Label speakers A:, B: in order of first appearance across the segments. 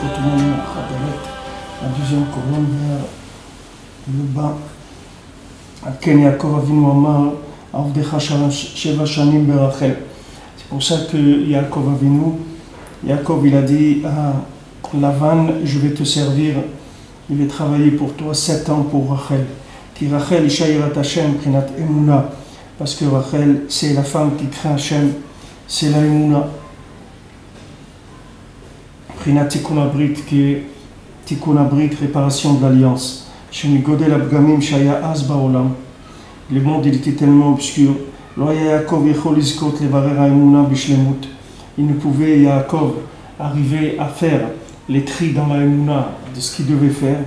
A: Khotman Khabaret, la deuxième colonne vers le bas. Ken Yaakov Avinu Amar Avdecha Sheva Shanim Berachel. C'est pour ça que Yaakov Avinu, Yaakov il a dit à Lavan, je vais te servir, je vais travailler pour toi 7 ans pour Rachel. Qui Rachel Isha Yirat Hashem Prinat Emuna, parce que Rachel c'est la femme qui craint Hashem, c'est la Emuna. Prinat Tikkun Abrit, qui est Tikkun Abrit, réparation de l'alliance. Sheni Godel Abgamim Shaya Az Baolam. Le monde il était tellement obscur. Yaakov Yechol Izkot Levarer Haemuna Bishlemut. Il ne pouvait, Yaakov, arriver à faire les tris dans la Emuna de ce qu'il devait faire.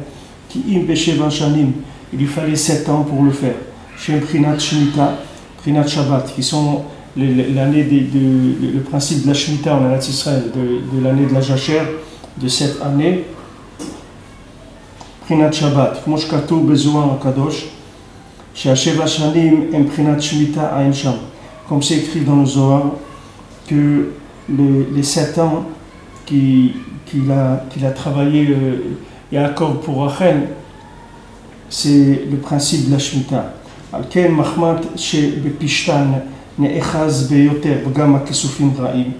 A: Ki im Besheva Shanim. Il lui fallait 7 ans pour le faire. Shem Prinat Shemitah, Prinat Shabbat, qui sont l'année le principe de la Shemitah en Eretz Israël, de l'année de la Jachère, de cette année. Prinat Shabbat, Mosh Katou Bezoar Kadosh, Sheva Shanim em Prinat Shemitah Ain Sham. Comme c'est écrit dans le Zohar, que les 7 ans qu'il a travaillé Yaakov pour Rachel, c'est le principe de la Shemitah. Al-Ken Mahmat She Bepishtan Ne'echaz Beyoter B'gam HaKesufim Ra'im.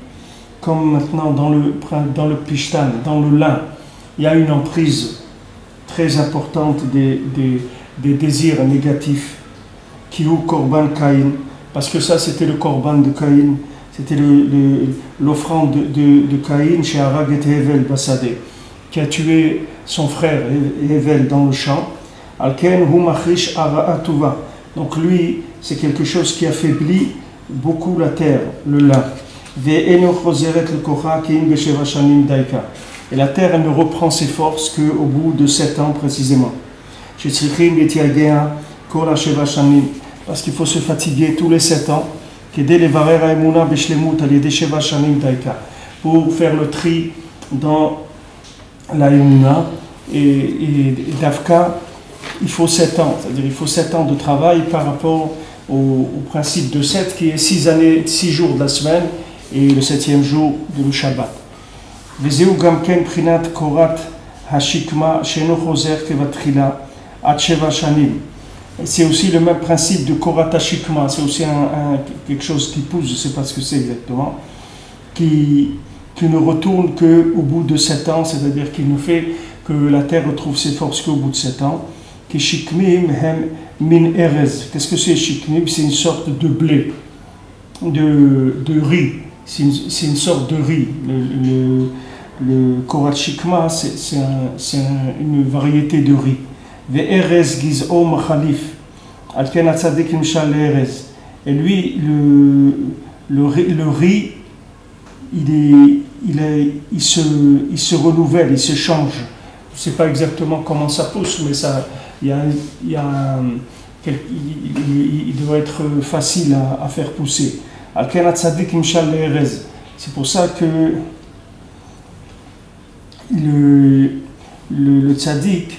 A: Comme maintenant dans le Pishtan, dans le lin, il y a une emprise très importante des désirs négatifs, qui ou Korban Caïn, parce que ça c'était le Korban de Caïn, c'était l'offrande de Caïn chez Harag et Hevel Basadeh, qui a tué son frère Hevel dans le champ. Alken hu machrish ara'atuva. Donc lui, c'est quelque chose qui affaiblit beaucoup la terre, le lin. Ve'eno chozeret lekocha ki'im b'sheva shanim daika. Et la terre, elle ne reprend ses forces qu'au bout de 7 ans précisément. Shetzrichim b'tiagea kol ha'sheva shanim. Parce qu'il faut se fatiguer tous les 7 ans. Kedei levarer ha'emuna b'shlemut al yedei sheva shanim daika. Pour faire le tri dans la emuna et Davka. Il faut 7 ans, c'est-à-dire il faut 7 ans de travail par rapport au principe de 7 qui est 6 jours de la semaine et le 7e jour de le Shabbat. Vezeu gamken prinat korat hashikma sheno choser kevatrila ad sheva shanim. C'est aussi le même principe de korat hashikma, c'est aussi quelque chose qui pousse, je ne sais pas ce que c'est exactement, qui ne retourne qu'au bout de 7 ans, c'est-à-dire qu'il ne fait que la terre retrouve ses forces qu'au bout de 7 ans. Shikmim hem min erez. Qu'est-ce que c'est shikmim? C'est une sorte de blé, de riz. C'est une sorte de riz. Le korat shikma, c'est une variété de riz. Ve erez giz'o machalif. Alken atzadik imshal erez. Et lui, le riz, il se renouvelle, il se change. Je ne sais pas exactement comment ça pousse, mais ça. Il doit être facile à faire pousser. C'est pour ça que le tzaddik,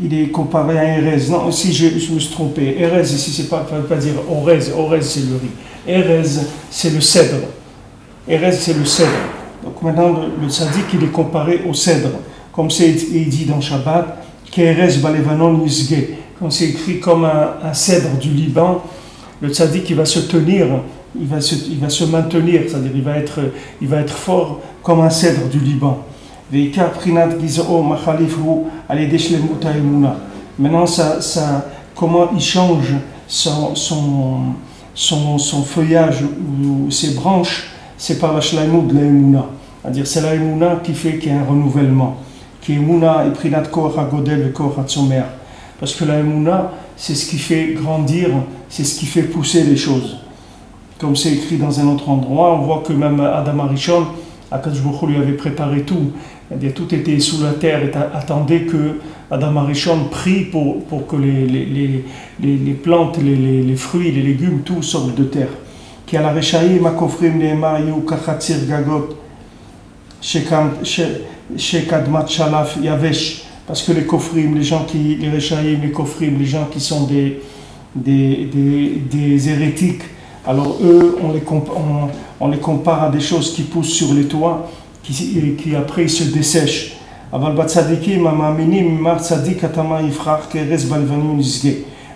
A: il est comparé à Erez. Non, si je me suis trompé. Erez, ici, c'est pas dire Orez. Orez, c'est le riz. Erez, c'est le cèdre. Erez, c'est le cèdre. Donc maintenant, le tzaddik, il est comparé au cèdre. Comme c'est dit dans Shabbat, Keres Balevanon Nisge, quand c'est écrit comme un cèdre du Liban, le tzaddik il va se tenir, il va se maintenir, c'est-à-dire il va être fort comme un cèdre du Liban. Veikar Prinat Gizo Machalifru Aledeshlemut Haemuna. Maintenant, comment il change son feuillage ou ses branches, c'est par la shleimut de la Emuna. C'est-à-dire c'est la Emuna qui fait qu'il y a un renouvellement. Qui est Mouna et Prinat Koach HaGodel et Koach HaTzomer. Parce que la Mouna, c'est ce qui fait grandir, c'est ce qui fait pousser les choses. Comme c'est écrit dans un autre endroit, on voit que même Adam Arishon, Akadosh Baruch Hu lui avait préparé tout. C'est-à-dire, tout était sous la terre et attendait que Adam Arishon prie pour que les plantes, les fruits, les légumes, tout sortent de terre. Qui a la Rechaïm, Makofrim, Nehemar, Yu, Kachatzir, Gagot, Shekadmat Shalaf Yavesh, parce que les kofrim, les rechaïm, les kofrim, les gens qui sont des hérétiques, alors eux, on les compare à des choses qui poussent sur les toits qui après se dessèchent.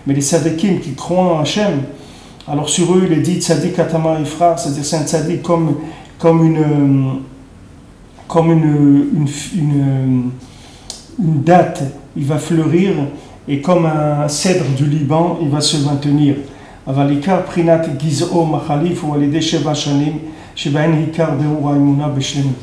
A: Mais les tzadikim qui croient en Hachem, alors sur eux il est dit tzadik atama ifrar, c'est-à-dire c'est un tzadik comme une date, il va fleurir, et comme un cèdre du Liban, il va se maintenir. Avalikar prinat giz'o machalif ou alidé sheva shanim shebaen hikar be'ura imuna b'shlemu.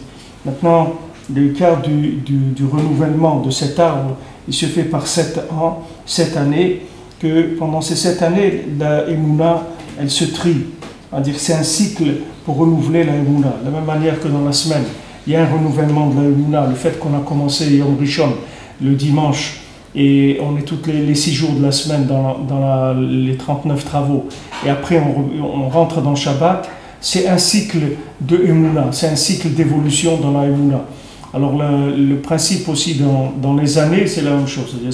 A: Maintenant, le quart du renouvellement de cet arbre, il se fait par 7 ans, 7 années, que pendant ces 7 années, la Emouna, elle se trie. C'est-à-dire c'est un cycle pour renouveler la Emouna. De la même manière que dans la semaine, il y a un renouvellement de la Emouna, le fait qu'on a commencé Yom Rishon, le dimanche, et on est tous les 6 jours de la semaine dans les 39 travaux, et après on rentre dans Shabbat, c'est un cycle de Emouna, c'est un cycle d'évolution dans la Emouna. Alors le principe aussi dans les années, c'est la même chose. C'est-à-dire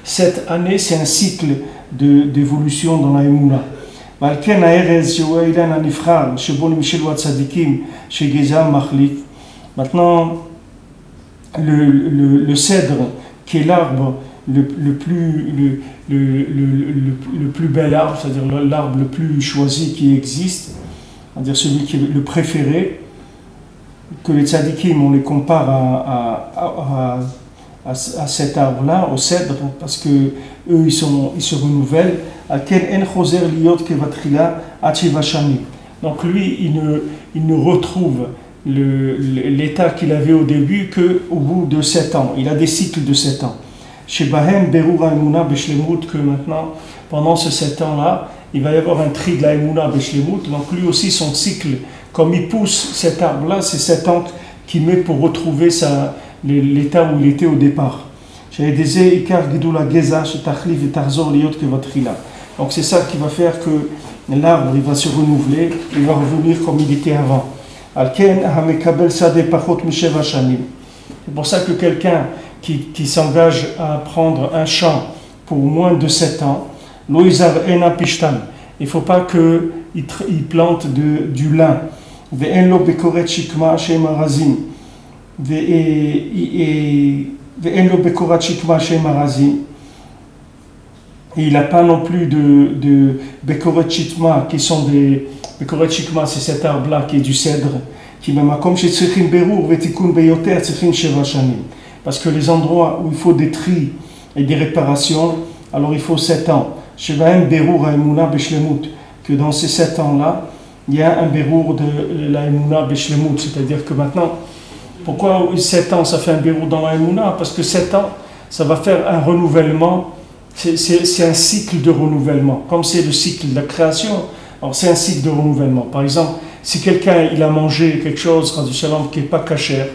A: 7 années, c'est un cycle d'évolution dans la Emouna. Maintenant, le cèdre, qui est l'arbre le plus bel arbre, c'est-à-dire l'arbre le plus choisi qui existe, c'est-à-dire celui qui est le préféré, que les tzadikim, on les compare à cet arbre-là, au cèdre, parce que eux, ils se renouvellent. Donc lui, il ne retrouve l'état qu'il avait au début qu'au bout de 7 ans. Il a des cycles de 7 ans. Chez Bahem, Berura Emouna Beshlemut, que maintenant, pendant ces 7 ans-là, il va y avoir un tri de la Emouna Beshlemut. Donc lui aussi, son cycle, comme il pousse cet arbre-là, c'est 7 ans qu'il met pour retrouver l'état où il était au départ. Donc c'est ça qui va faire que l'arbre il va se renouveler, il va revenir comme il était avant. C'est pour ça que quelqu'un qui s'engage à prendre un champ pour moins de 7 ans, il ne faut pas qu'il plante du lin. Et il n'a pas non plus de Bekoret Chitma, qui sont des... Bekoret Chitma, c'est cet arbre-là qui est du cèdre, qui même comme chez Tsekhin Berur, Vetikun Beyoter, Tsekhin Sheva Shanim. Parce que les endroits où il faut des tris et des réparations, alors il faut 7 ans. Shevahem Berur Haemuna Beshlemut, que dans ces 7 ans-là, il y a un Berur de la Haemuna Beshlemut, c'est-à-dire que maintenant, pourquoi 7 ans ça fait un Berur dans la Haemuna? Parce que 7 ans, ça va faire un renouvellement. C'est un cycle de renouvellement. Comme c'est le cycle de la création, alors c'est un cycle de renouvellement. Par exemple, si quelqu'un il a mangé quelque chose qui n'est pas cachère,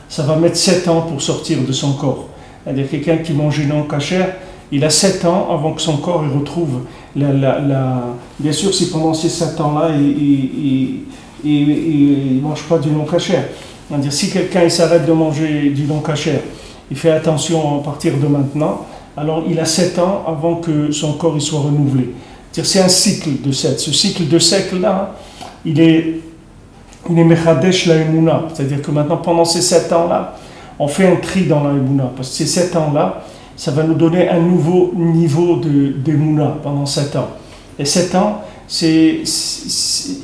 A: ça va mettre 7 ans pour sortir de son corps. C'est-à-dire quelqu'un qui mange non cachère, il a 7 ans avant que son corps il retrouve Bien sûr, si pendant ces 7 ans-là, il ne mange pas du non cachère. C'est-à-dire si quelqu'un il s'arrête de manger du non cachère, il fait attention à partir de maintenant, alors il a 7 ans avant que son corps il soit renouvelé. C'est un cycle de 7. Ce cycle de cycle-là, il est Mechadesh la Emouna. C'est-à-dire que maintenant, pendant ces 7 ans-là, on fait un tri dans la Emouna. Parce que ces 7 ans-là, ça va nous donner un nouveau niveau d'Emouna pendant 7 ans. Et 7 ans, c'est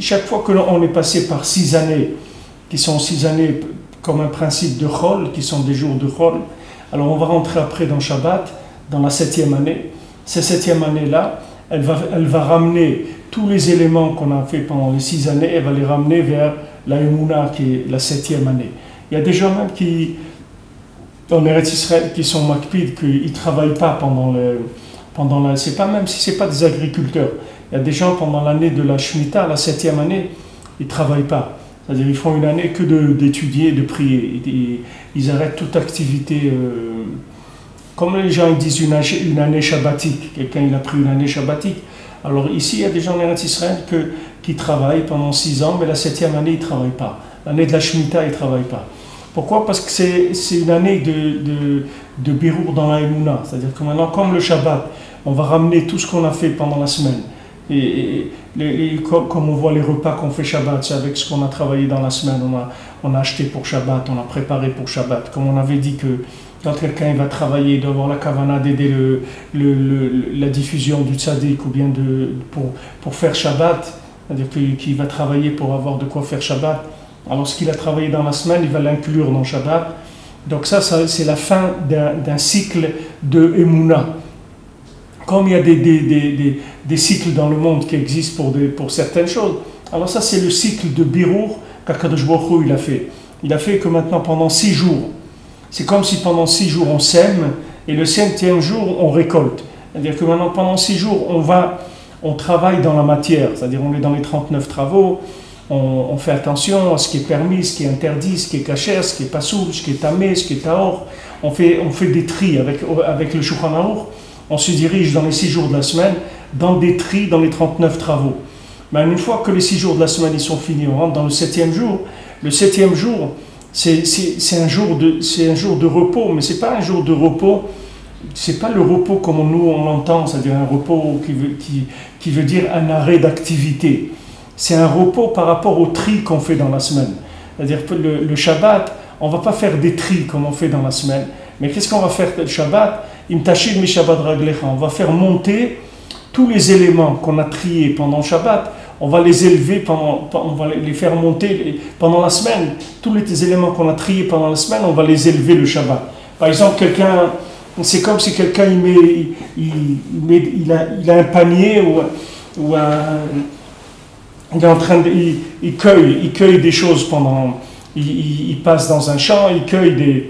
A: chaque fois que l'on est passé par 6 années, qui sont 6 années comme un principe de Chol, qui sont des jours de Chol, alors on va rentrer après dans Shabbat, dans la 7e année. Cette 7e année-là, elle va ramener tous les éléments qu'on a fait pendant les 6 années, elle va les ramener vers la Emouna qui est la 7e année. Il y a des gens même dans Eretz Israël qui sont makpid, qu'ils ne travaillent pas pendant la c'est pas même si ce n'est pas des agriculteurs. Il y a des gens pendant l'année de la Shemitah, la 7e année, ils ne travaillent pas. C'est-à-dire ils font une année que d'étudier, de prier. Ils arrêtent toute activité. Comme les gens ils disent une année shabbatique, quelqu'un il a pris une année shabbatique. Alors ici, il y a des gens en Eretz Israël qui travaillent pendant 6 ans, mais la 7e année, ils ne travaillent pas. L'année de la Shemitah, ils ne travaillent pas. Pourquoi? Parce que c'est une année de birour dans la Emouna. C'est-à-dire que maintenant, comme le Shabbat, on va ramener tout ce qu'on a fait pendant la semaine. Et comme on voit les repas qu'on fait Shabbat, c'est avec ce qu'on a travaillé dans la semaine. on a acheté pour Shabbat, on a préparé pour Shabbat. Comme on avait dit que quand quelqu'un va travailler, il doit avoir la kavana d'aider la diffusion du tzaddik ou bien pour faire Shabbat, c'est-à-dire qu'il va travailler pour avoir de quoi faire Shabbat. Alors ce qu'il a travaillé dans la semaine, il va l'inclure dans Shabbat. Donc ça c'est la fin d'un cycle de Emouna. Comme il y a des cycles dans le monde qui existent pour certaines choses, alors ça c'est le cycle de Birour qu'Akadosh Baruch Hu il a fait. Il a fait que maintenant pendant 6 jours, c'est comme si pendant 6 jours on sème et le 7e jour on récolte. C'est-à-dire que maintenant pendant 6 jours on travaille dans la matière, c'est-à-dire on est dans les 39 travaux, on fait attention à ce qui est permis, ce qui est interdit, ce qui est caché, ce qui est pas sourd, ce qui est tamé, ce qui est taor. On fait des tris avec le Shulchan Aruch. On se dirige dans les 6 jours de la semaine dans des tris dans les 39 travaux. Mais une fois que les 6 jours de la semaine ils sont finis, on rentre dans le 7e jour. Le 7e jour, c'est un jour de repos, mais c'est pas un jour de repos. C'est pas le repos comme nous on l'entend, c'est-à-dire un repos qui veut dire un arrêt d'activité. C'est un repos par rapport au tri qu'on fait dans la semaine. C'est-à-dire que le Shabbat, on ne va pas faire des tris comme on fait dans la semaine. Mais qu'est-ce qu'on va faire le Shabbat? Imtashid mi Shabbat raglecha. On va faire monter tous les éléments qu'on a triés pendant le Shabbat. On va les élever, on va les faire monter pendant la semaine. Tous les éléments qu'on a triés pendant la semaine, on va les élever le Shabbat. Par exemple, c'est comme si quelqu'un il a un panier ou il est en train il cueille des choses il passe dans un champ, il cueille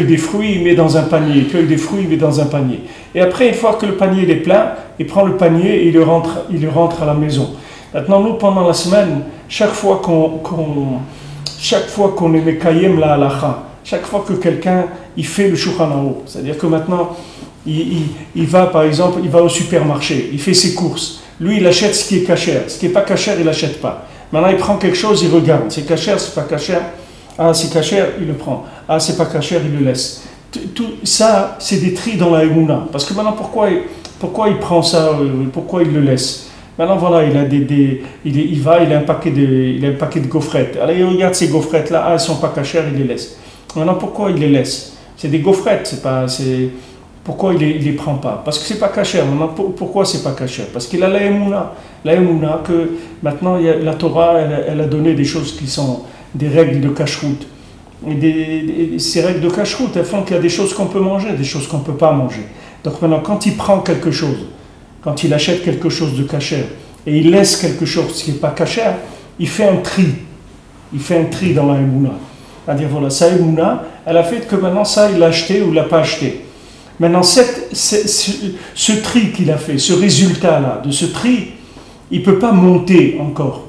A: des fruits, il met dans un panier, il cueille des fruits, il met dans un panier. Et après, une fois que le panier est plein, il prend le panier et il le rentre à la maison. Maintenant, nous, pendant la semaine, chaque fois qu'on est mekayem la halacha, chaque fois que quelqu'un il fait le Shulchan Aruch, c'est-à-dire que maintenant, il va, par exemple, il va au supermarché, il fait ses courses. Lui, il achète ce qui est cachère. Ce qui n'est pas cachère, il n'achète pas. Maintenant, il prend quelque chose, il regarde. C'est cachère, c'est pas cachère. Ah, c'est cachère, il le prend. Ah, c'est pas cachère, il le laisse. Tout ça, c'est des tris dans la Emouna. Parce que maintenant, pourquoi il prend ça? Pourquoi il le laisse? Maintenant, voilà, il a un paquet de gaufrettes. Alors, il regarde ces gaufrettes-là. Ah, elles sont pas cachères, il les laisse. Maintenant, pourquoi il les laisse? C'est des gaufrettes, pourquoi il ne les prend pas? Parce que c'est pas cachère. Maintenant, pourquoi c'est pas cachère? Parce qu'il a la Emouna. La Emouna, que maintenant, la Torah, elle a donné des choses qui sont des règles de cacheroute. Et ces règles de cacheroute, elles font qu'il y a des choses qu'on peut manger, des choses qu'on ne peut pas manger. Donc maintenant, quand il prend quelque chose, quand il achète quelque chose de cachère, et il laisse quelque chose qui n'est pas cachère, il fait un tri. Il fait un tri dans la Emouna. C'est-à-dire, voilà, sa Emouna, elle a fait que maintenant, ça, il l'a acheté ou il ne l'a pas acheté. Maintenant, ce tri qu'il a fait, ce résultat-là, de ce tri, il ne peut pas monter encore.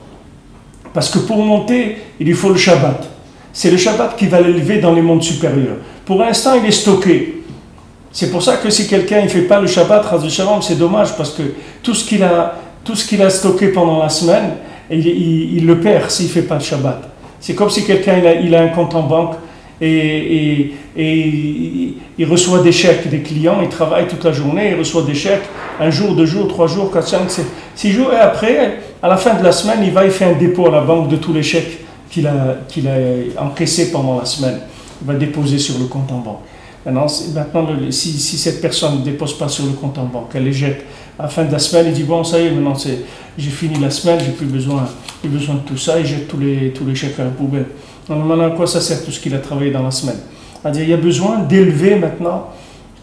A: Parce que pour monter, il lui faut le Shabbat. C'est le Shabbat qui va l'élever dans les mondes supérieurs. Pour l'instant, il est stocké. C'est pour ça que si quelqu'un ne fait pas le Shabbat, c'est dommage, parce que tout ce qu'il a stocké pendant la semaine, il le perd s'il ne fait pas le Shabbat. C'est comme si quelqu'un il a un compte en banque, et il reçoit des chèques des clients, il travaille toute la journée, il reçoit des chèques, 1 jour, 2 jours, 3 jours, 4, 5, 6 jours, et après, à la fin de la semaine, il fait un dépôt à la banque de tous les chèques qu'il a encaissés pendant la semaine. Il va déposer sur le compte en banque. Maintenant si cette personne ne dépose pas sur le compte en banque, elle les jette à la fin de la semaine, il dit bon, ça y est, maintenant j'ai fini la semaine, j'ai plus besoin de tout ça, il jette tous les chèques à la poubelle. Donc maintenant, à quoi ça sert tout ce qu'il a travaillé dans la semaine? C'est-à-dire, il y a besoin d'élever maintenant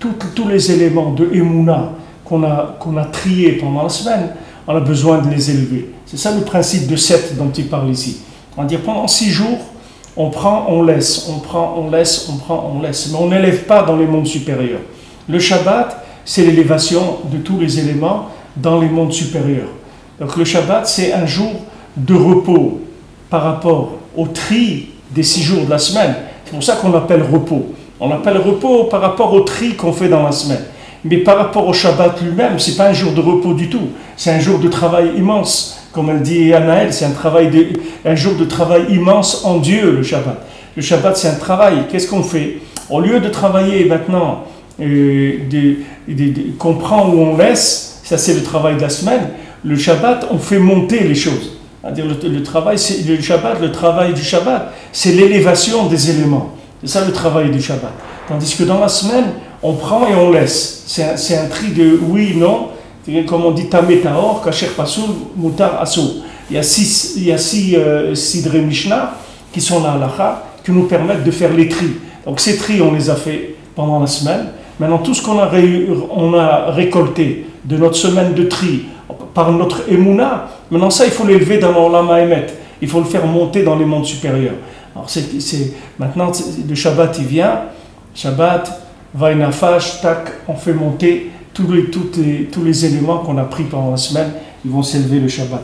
A: tous les éléments de Emouna qu'on a triés pendant la semaine, on a besoin de les élever. C'est ça le principe de 7 dont il parle ici. On va dire pendant 6 jours, on prend, on laisse, on prend, on laisse, on prend, on laisse. Mais on n'élève pas dans les mondes supérieurs. Le Shabbat, c'est l'élévation de tous les éléments dans les mondes supérieurs. Donc le Shabbat, c'est un jour de repos par rapport au tri des 6 jours de la semaine. C'est pour ça qu'on l'appelle repos. On l'appelle repos par rapport au tri qu'on fait dans la semaine. Mais par rapport au Shabbat lui-même, ce n'est pas un jour de repos du tout. C'est un jour de travail immense. Comme elle dit Anaël, c'est un jour de travail immense en Dieu, le Shabbat. Le Shabbat, c'est un travail. Qu'est-ce qu'on fait? Au lieu de travailler maintenant, qu'on prend ou on laisse, ça c'est le travail de la semaine, le Shabbat, on fait monter les choses. C'est-à-dire le travail, c'est le Shabbat, le travail du Shabbat, c'est l'élévation des éléments. C'est ça le travail du Shabbat. Tandis que dans la semaine, on prend et on laisse. C'est un tri de oui, non. Comme on dit Tamé Tahor, Kasher Pasoul, Mutar Assoul. Il y a six Sidré Mishnah qui sont la halakha, qui nous permettent de faire les tris. Donc ces tris, on les a fait pendant la semaine. Maintenant, tout ce qu'on a récolté de notre semaine de tri par notre Emouna, maintenant ça, il faut l'élever dans l'Olam Haemet. Il faut le faire monter dans les mondes supérieurs. Alors maintenant, le Shabbat, il vient. Shabbat, Vainafash, tac, on fait monter tous les éléments qu'on a pris pendant la semaine. Ils vont s'élever le Shabbat.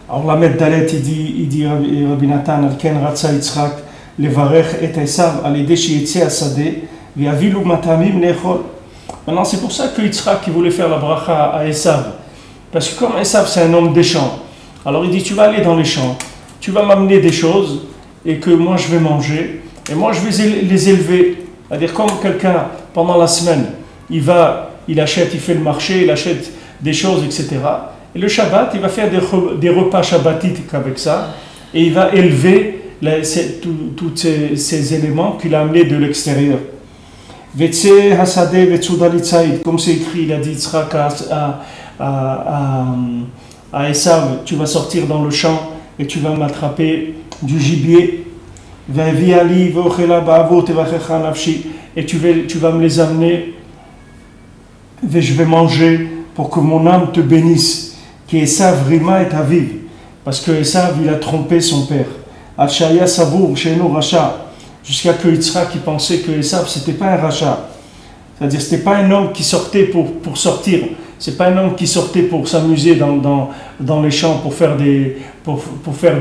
A: Alors la Lamed Dalet, il dit Rabbi Nathan, Al-Ken Ratza Yitzchak, Levarech et Esav, Al-Ede Sheyetze Asadeh, Ve'avilu Matamim Nechol. Maintenant, c'est pour ça que Yitzchak voulait faire la bracha à Esav. Parce que comme Esav, c'est un homme des champs, alors il dit, tu vas aller dans les champs, tu vas m'amener des choses, et que moi je vais manger, et moi je vais les élever. C'est-à-dire comme quelqu'un, pendant la semaine, il achète, il fait le marché, il achète des choses, etc. Et le Shabbat, il va faire des repas shabbatiques avec ça, et il va élever tous ces éléments qu'il a amenés de l'extérieur. Vetse Hasadeh Vetsudalitzaïd, comme c'est écrit, il a dit Yitzhak à Esav, tu vas sortir dans le champ et tu vas m'attraper du gibier. Et tu vas me les amener, et je vais manger pour que mon âme te bénisse. Qui Esav rima et aviv, parce que Esav il a trompé son père. Al-Shaya Savour, chez nous Racha, jusqu'à que Yitzhak qui pensait que Esav c'était pas un Racha. C'est-à-dire c'était pas un homme qui sortait pour sortir, c'est pas un homme qui sortait pour s'amuser dans les champs pour faire des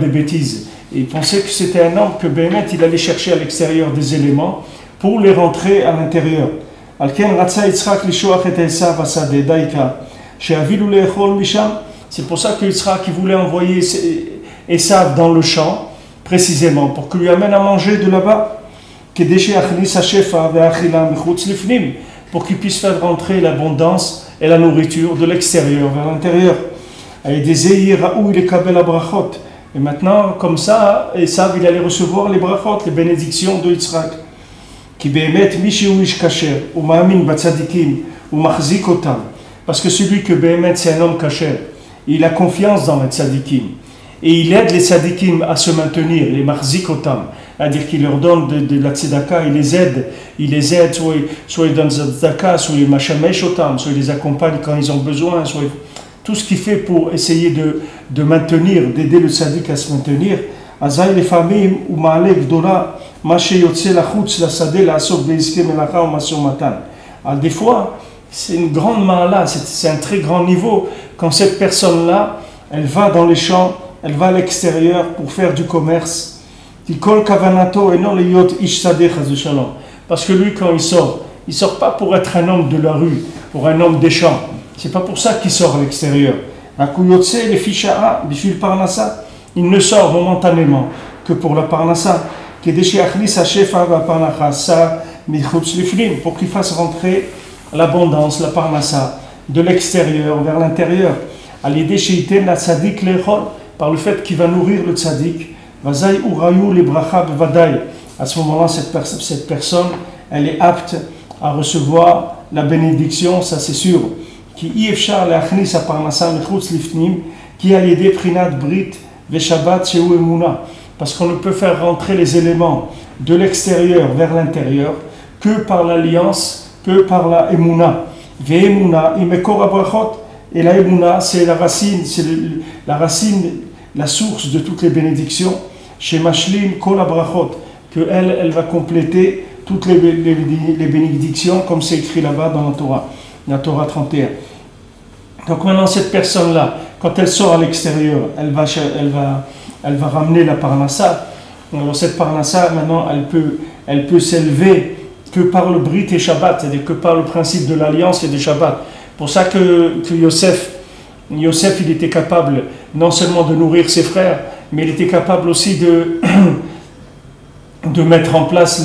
A: bêtises. Et il pensait que c'était un homme que Bémet il allait chercher à l'extérieur des éléments pour les rentrer à l'intérieur. Al-Ken Ratza Yitzhak lishoach et Esav asadeh daika, she'avilu le'echol misham. C'est pour ça que Yitzhak voulait envoyer Esav dans le champ, précisément, pour qu'il lui amène à manger de là-bas, pour qu'il puisse faire rentrer l'abondance et la nourriture de l'extérieur vers l'intérieur. Et maintenant, comme ça, Esav il allait recevoir les brachot, les bénédictions de Yitzhak. Parce que celui que Béhémet c'est un homme caché, il a confiance dans les tzadikim. Et il aide les tzadikim à se maintenir, les marzikotam, c'est-à-dire qu'il leur donne de la tzedaka, il les aide, soit il donne de la tzedaka, soit il machameshotam, soit il les accompagne quand ils ont besoin, soit tout ce qu'il fait pour essayer de maintenir, d'aider le tzadik à se maintenir. Azay les familles ou ma'alek dora, mache yotse la chutz la sadeh la asok beiske melacha ou masyo matan. Alors des fois, c'est une grande ma'ala, c'est un très grand niveau quand cette personne-là, elle va dans les champs, elle va à l'extérieur pour faire du commerce. Parce que lui, quand il sort pas pour être un homme de la rue, pour un homme des champs. C'est pas pour ça qu'il sort à l'extérieur. Il ne sort momentanément que pour la parnassa, pour qu'il fasse rentrer l'abondance, la parnassa, de l'extérieur vers l'intérieur. Par le fait qu'il va nourrir le tzaddik, à ce moment-là, cette personne, elle est apte à recevoir la bénédiction, ça c'est sûr. Parce qu'on ne peut faire rentrer les éléments de l'extérieur vers l'intérieur que par l'alliance, que par la emuna. Et la emuna, c'est la racine, la source de toutes les bénédictions. Chez Mashlim Kol Abrachot, que elle va compléter toutes les bénédictions, comme c'est écrit là-bas dans la Torah 31. Donc maintenant, cette personne-là, quand elle sort à l'extérieur, elle va ramener la parnassa. Alors cette parnassa, maintenant, elle peut s'élever que par le Brit et Shabbat, c'est-à-dire que par le principe de l'alliance et de Shabbat. Pour ça que Yosef, il était capable non seulement de nourrir ses frères, mais il était capable aussi de mettre en place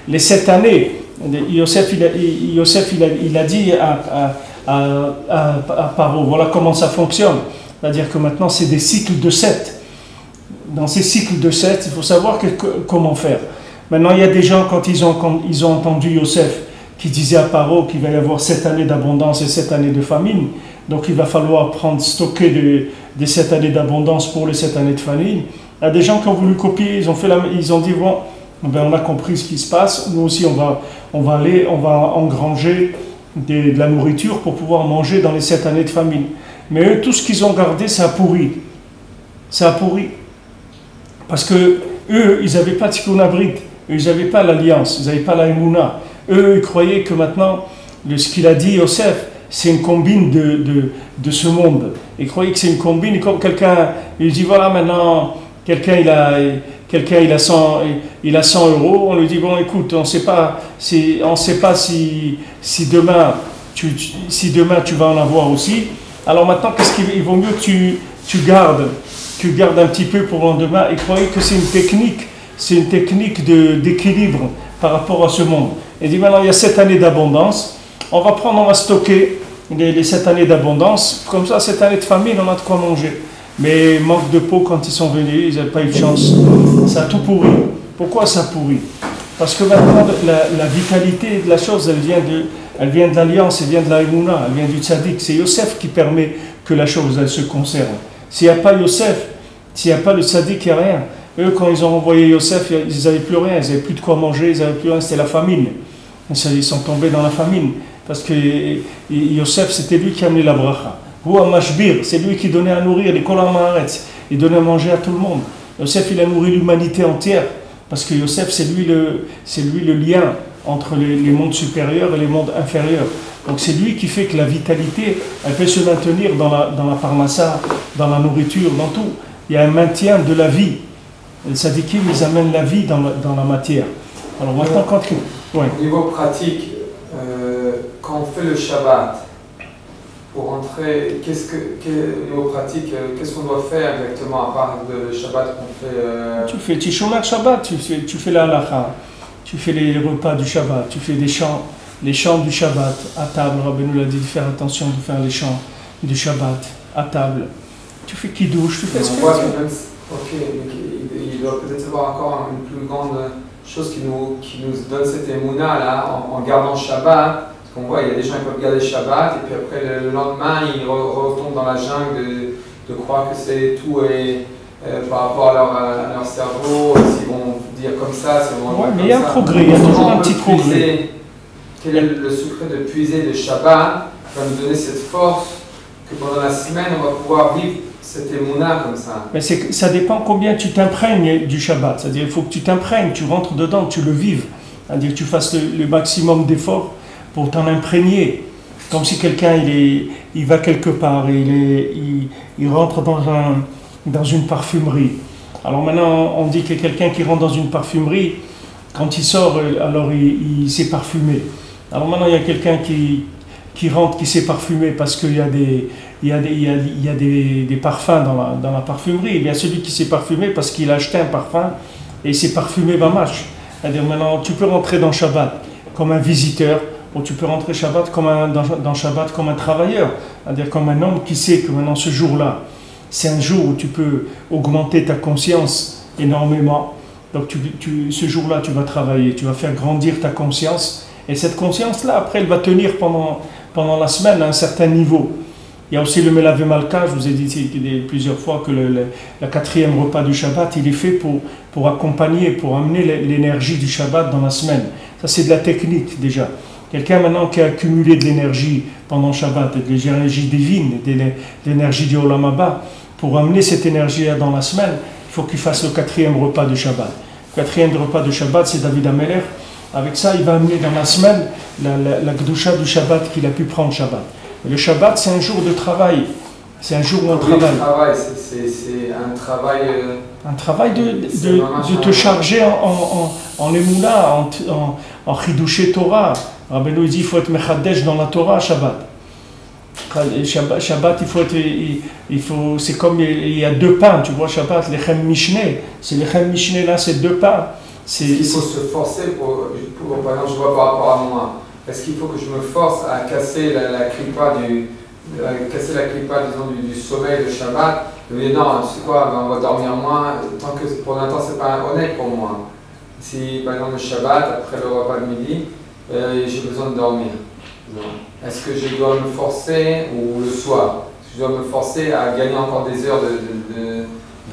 A: les 7 années. Yosef il a dit à Paro. Voilà comment ça fonctionne. C'est-à-dire que maintenant, c'est des cycles de 7. Dans ces cycles de 7, il faut savoir comment faire. Maintenant, il y a des gens, quand ils ont entendu Yosef, qui disait à Paro qu'il va y avoir 7 années d'abondance et 7 années de famine. Donc, il va falloir stocker des 7 années d'abondance pour les 7 années de famine. Il y a des gens qui ont voulu copier, ils ont dit, bon, ben on a compris ce qui se passe, nous aussi on va engranger de la nourriture pour pouvoir manger dans les 7 années de famine. Mais eux, tout ce qu'ils ont gardé, ça a pourri. Ça a pourri. Parce que eux, ils n'avaient pas Tikkun Abrit, ils n'avaient pas l'alliance, ils n'avaient pas la Emouna. Eux, ils croyaient que maintenant, ce qu'il a dit Yosef, c'est une combine de ce monde. Ils croyaient que c'est une combine, et comme quelqu'un, il dit voilà maintenant, quelqu'un il a 100 euros, on lui dit bon écoute, on ne sait pas si demain tu vas en avoir aussi. Alors maintenant, qu'est-ce qu'il vaut mieux que tu gardes un petit peu pour le lendemain. Ils croyaient que c'est une technique d'équilibre par rapport à ce monde. Il dit maintenant il y a 7 années d'abondance, on va stocker les 7 années d'abondance, comme ça 7 années de famine, on a de quoi manger. Mais manque de peau, quand ils sont venus, ils n'avaient pas eu de chance. Ça a tout pourri. Pourquoi ça pourrit? Parce que maintenant, la vitalité de la chose, elle vient de l'alliance, elle vient de la Emouna, elle vient du tzaddik. C'est Yosef qui permet que la chose, elle se conserve. S'il n'y a pas Yosef, s'il n'y a pas le tzaddik, il n'y a rien. Eux, quand ils ont envoyé Yosef, ils n'avaient plus rien, ils n'avaient plus de quoi manger, ils n'avaient plus rien, c'était la famine. Ils sont tombés dans la famine. Parce que Yosef, c'était lui qui amenait la bracha. C'est lui qui donnait à nourrir les Kolamaaretz. Il donnait à manger à tout le monde. Yosef, il a nourri l'humanité entière. Parce que Yosef, c'est lui le lien entre les mondes supérieurs et les mondes inférieurs. Donc c'est lui qui fait que la vitalité, elle peut se maintenir dans la parnassa, dans la nourriture, dans tout. Il y a un maintien de la vie. Les sadikim, ils amènent la vie dans la matière. Alors maintenant,
B: au niveau pratique, quand on fait le Shabbat, pour entrer, au niveau pratique, qu'est-ce qu'on doit faire exactement à part le Shabbat qu'on fait
A: Tu fais Tishomer Shabbat, tu fais la halacha, tu fais les repas du Shabbat, tu fais les chants du Shabbat à table. Rabbeinu l'a dit de faire attention de faire les chants du Shabbat à table. Tu fais Kiddush, tu fais ce que tu veux.
B: Ok, il doit peut-être y avoir encore une plus grande chose qui nous donne cette émouna là, en gardant Shabbat. On voit, il y a des gens qui peuvent garder Shabbat et puis après le lendemain ils retombent dans la jungle de croire que c'est tout et par rapport à leur cerveau, s'ils vont dire comme ça,
A: ouais, mais il y a un progrès, il y a toujours un petit progrès.
B: Quel est le secret de puiser le Shabbat qui va nous donner cette force que pendant la semaine on va pouvoir vivre cette émouna comme ça?
A: Mais ça dépend combien tu t'imprègnes du Shabbat, c'est-à-dire il faut que tu t'imprègnes, tu rentres dedans, tu le vives, c'est-à-dire que tu fasses le maximum d'efforts pour t'en imprégner, comme si quelqu'un il va quelque part et il rentre dans une parfumerie. Alors maintenant on dit que quelqu'un qui rentre dans une parfumerie, quand il sort, alors il s'est parfumé. Alors maintenant il y a quelqu'un qui rentre, qui s'est parfumé parce qu'il y a des parfums dans la parfumerie. Il y a celui qui s'est parfumé parce qu'il a acheté un parfum et il s'est parfumé Vamash. C'est-à-dire maintenant tu peux rentrer dans Shabbat comme un visiteur, ou tu peux rentrer dans Shabbat comme un travailleur, c'est-à-dire comme un homme qui sait que maintenant ce jour-là, c'est un jour où tu peux augmenter ta conscience énormément. Donc ce jour-là, tu vas travailler, tu vas faire grandir ta conscience, et cette conscience-là, après, elle va tenir pendant la semaine à un certain niveau. Il y a aussi le Melavé Malka, je vous ai dit plusieurs fois que le 4e repas du Shabbat, il est fait pour accompagner, pour amener l'énergie du Shabbat dans la semaine. Ça, c'est de la technique déjà. Quelqu'un maintenant qui a accumulé de l'énergie pendant Shabbat, de l'énergie divine, de l'énergie du Olam Haba, pour amener cette énergie dans la semaine, il faut qu'il fasse le 4e repas de Shabbat. Le 4e repas de Shabbat, c'est David Ameler. Avec ça, il va amener dans la semaine la Gdusha du Shabbat qu'il a pu prendre Shabbat. Et le Shabbat, c'est un jour de travail. C'est un jour où on travaille.
B: C'est un travail...
A: Un travail de te charger en Emouna, en Chidushé Torah. Rabbeinu dit qu'il faut être Mechadesh dans la Torah, Shabbat. Shabbat, c'est comme il y a 2 pains, tu vois, Shabbat, l'Echem Mishneh. C'est l'Echem Mishneh là, c'est 2 pains.
B: Il faut se forcer par exemple, je vois par rapport à moi. est-ce qu'il faut que je me force à casser la clipa disons, du sommeil de Shabbat? Je me dis non, tu sais quoi, ben, on va dormir moins, tant que pour l'instant c'est pas honnête pour moi. Si par exemple le Shabbat, après le repas de midi, j'ai besoin de dormir. Est-ce que je dois me forcer, ou le soir, je dois me forcer à gagner encore des heures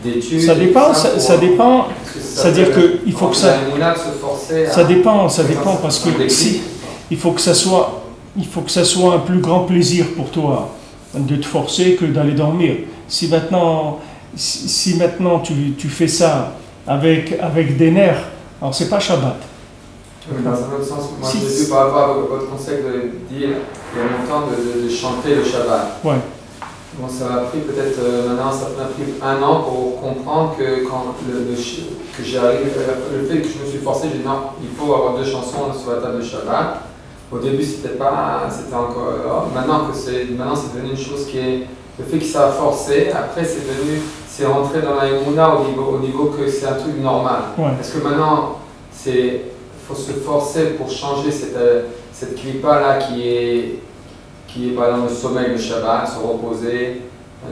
B: d'études?
A: Ça dépend, ça dépend. C'est-à-dire qu'il faut que ça. Ça dépend parce que si, il faut que ça soit un plus grand plaisir pour toi de te forcer que d'aller dormir. Si maintenant tu fais ça avec des nerfs, alors c'est pas Shabbat.
B: Mais dans un autre sens, moi j'ai vu par rapport à votre conseil de dire il y a longtemps de chanter le Shabbat.
A: Ouais.
B: Bon, ça m'a pris peut-être maintenant, ça m'a pris 1 an pour comprendre que quand que j'arrive, le fait que je me suis forcé, j'ai dit non, il faut avoir 2 chansons sur la table de Shabbat. Au début c'était encore, maintenant c'est devenu une chose qui est, le fait que ça a forcé, après c'est rentré dans la Emouna au niveau que c'est un truc normal.
A: Ouais.
B: Est-ce que maintenant faut se forcer pour changer cette clipa là qui est par exemple le sommeil, le Shabbat, se reposer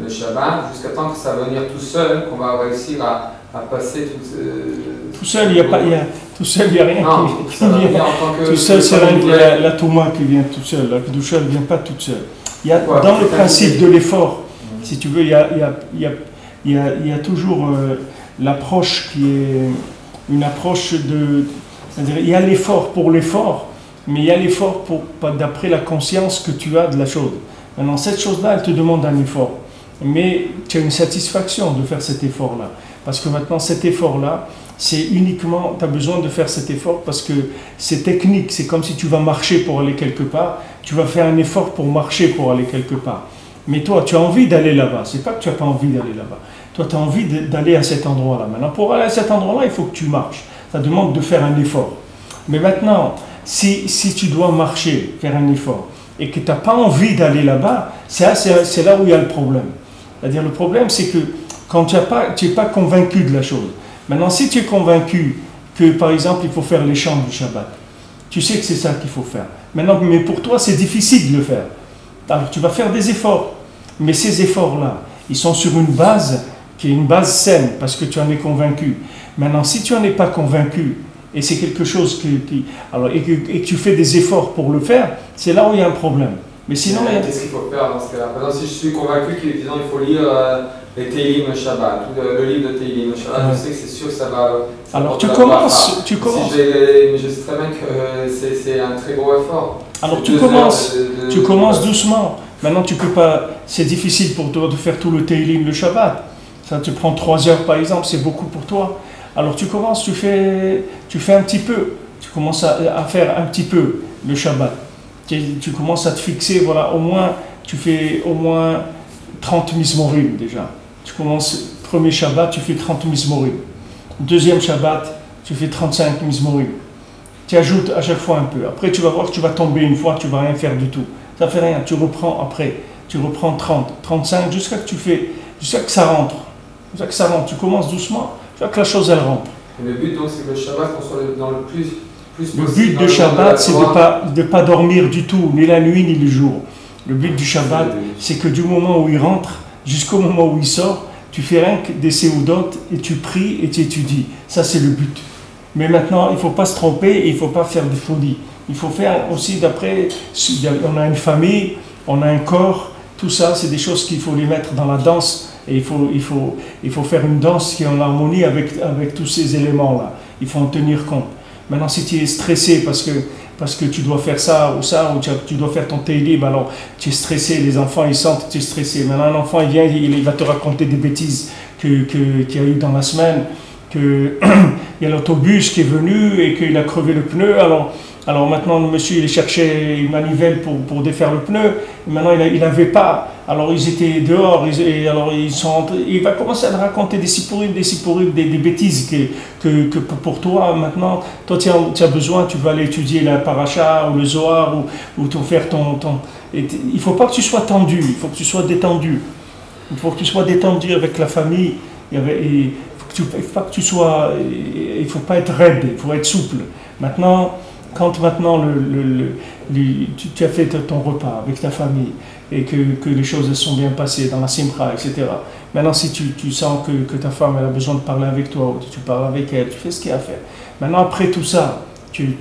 B: le Shabbat, jusqu'à temps que ça va venir tout seul, qu'on va réussir à passer
A: tout seul, il n'y a rien
B: non,
A: qui vient. Tout seul, c'est la Touma qui vient tout seul, la Kedusha ne vient pas toute seule. Il y a, dans le principe de l'effort, si tu veux, il y a toujours l'approche qui est une approche de... C'est-à-dire, il y a l'effort pour l'effort, mais il y a l'effort d'après la conscience que tu as de la chose. Maintenant, cette chose-là, elle te demande un effort. Mais tu as une satisfaction de faire cet effort-là. Parce que maintenant, cet effort-là, c'est uniquement, tu as besoin de faire cet effort parce que c'est technique. C'est comme si tu vas marcher pour aller quelque part. Tu vas faire un effort pour marcher pour aller quelque part. Mais toi, tu as envie d'aller là-bas. C'est pas que tu n'as pas envie d'aller là-bas. Toi, tu as envie d'aller à cet endroit-là. Maintenant, pour aller à cet endroit-là, il faut que tu marches. Ça demande de faire un effort. Mais maintenant, si tu dois marcher, faire un effort, et que tu n'as pas envie d'aller là-bas, c'est là où il y a le problème. C'est-à-dire, le problème, c'est que quand tu n'es pas convaincu de la chose. Maintenant, si tu es convaincu que, par exemple, il faut faire les chants du Shabbat, tu sais que c'est ça qu'il faut faire. Maintenant, mais pour toi, c'est difficile de le faire. Alors, tu vas faire des efforts. Mais ces efforts-là, ils sont sur une base qui est une base saine, parce que tu en es convaincu. Maintenant, si tu n'en es pas convaincu, et c'est quelque chose et que tu fais des efforts pour le faire, c'est là où il y a un problème. Mais sinon...
B: Qu'est-ce qu'il faut faire dans ce cas-là? Par exemple, si je suis convaincu qu'il faut lire les Teilim le Shabbat, le livre de Teilim le Shabbat, je sais que c'est sûr que ça va...
A: Alors tu commences.
B: Mais je sais très bien que c'est un très gros effort.
A: Alors tu commences doucement. Maintenant, tu peux pas... C'est difficile pour toi de faire tout le Teilim le Shabbat. Ça te prend 3 heures par exemple, c'est beaucoup pour toi. Alors tu commences, tu fais un petit peu. Tu commences à faire un petit peu le Shabbat. Tu commences à te fixer, voilà, tu fais au moins 30 Mizmorim déjà. Tu commences, premier Shabbat, tu fais 30 Mizmorim. Deuxième Shabbat, tu fais 35 Mizmorim. Tu ajoutes à chaque fois un peu. Après, tu vas voir que tu vas tomber une fois, tu ne vas rien faire du tout. Ça ne fait rien, tu reprends après. Tu reprends 30, 35, jusqu'à que ça rentre. Tu commences doucement, jusqu'à que la chose, elle rentre.
B: Et le but, donc, c'est que le Shabbat, qu'on soit dans le plus
A: le but de Shabbat, c'est de ne pas dormir du tout, ni la nuit, ni le jour. Le but du Shabbat, c'est que du moment où il rentre, jusqu'au moment où il sort, tu fais rien que des séoudotes et tu pries et tu étudies. Ça, c'est le but. Mais maintenant, il ne faut pas se tromper et il ne faut pas faire des folies. Il faut faire aussi d'après, on a une famille, on a un corps, tout ça, c'est des choses qu'il faut les mettre dans la danse. Et il faut faire une danse qui est en harmonie avec tous ces éléments-là. Il faut en tenir compte. Maintenant, si tu es stressé parce que tu dois faire ça, ou tu dois faire ton Teilim, alors tu es stressé, les enfants ils sentent que tu es stressé. Maintenant, un enfant il vient, il va te raconter des bêtises qu'il y a eu dans la semaine, qu'il y a l'autobus qui est venu et qu'il a crevé le pneu. Alors maintenant, le monsieur, il cherchait une manivelle pour défaire le pneu. Et maintenant, il n'avait pas. Alors, ils étaient dehors. Il va commencer à raconter des sipourim, des bêtises que pour toi, maintenant, toi, tu as besoin, tu vas aller étudier la paracha ou le Zohar ou faire ton... il ne faut pas que tu sois tendu, il faut que tu sois détendu. Il faut que tu sois détendu avec la famille. Il ne faut pas être raide, il faut être souple. Maintenant, quand maintenant tu as fait ton repas avec ta famille et que les choses sont bien passées dans la simcha, etc. Maintenant, si tu sens que ta femme elle a besoin de parler avec toi, ou tu parles avec elle, tu fais ce qu'il y a à faire. Maintenant, après tout ça, tu